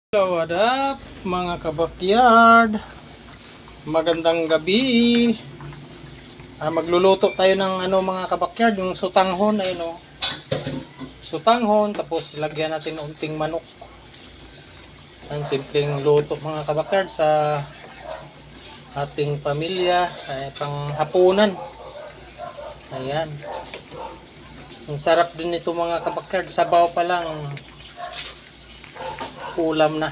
Hello, what up mga kabakyard? Magandang gabi. Magluluto tayo ng mga kabakyard, yung sutanghon ayun oh. Sutanghon, tapos lagyan natin ng unting manok. Ang simpleng luto mga kabakyard sa ating pamilya, pang hapunan. Ayan. Ang sarap din nito mga kabakyard, sabaw pa lang. Ulam na.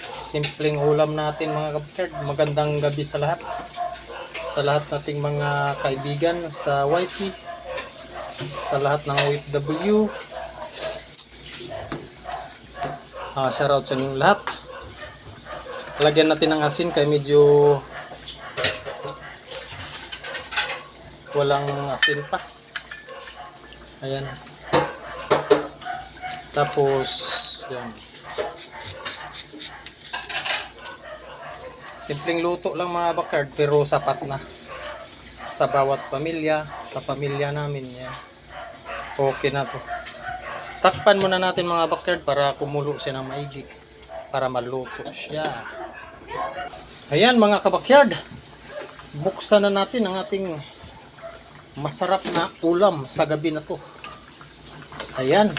Simpleng ulam natin mga kabakyard. Magandang gabi sa lahat. Sa lahat nating mga kaibigan sa YT. Sa lahat ng OFW. Shoutout sa inyong lahat. Lagyan natin ng asin kaya medyo walang asin pa. Ayan. Tapos yan. Simpleng luto lang mga kabakyard pero sapat na sa bawat pamilya, sa pamilya namin yan. Okay na to. Takpan muna natin mga kabakyard para kumulo siya ng maigi, para maluto siya. Ayan mga kabakyard, buksan na natin ang ating masarap na ulam sa gabi na to. Ayan,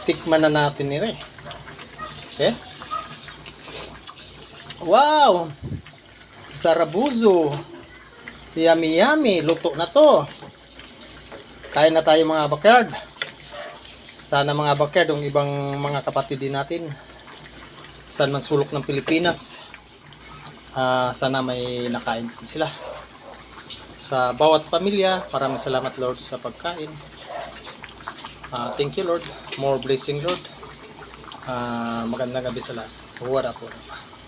tikman na natin nila. Okay. Wow! Sarabuzo. Yummy yummy. Luto na to. Kain na tayo mga kabakyard. Sana mga kabakyard, yung ibang mga kapatid din natin, saan man sulok ng Pilipinas, sana may nakain sila. Sa bawat pamilya, maraming salamat Lord sa pagkain. Thank you Lord. More blessing Lord. Magandang gabi sa lahat. What up?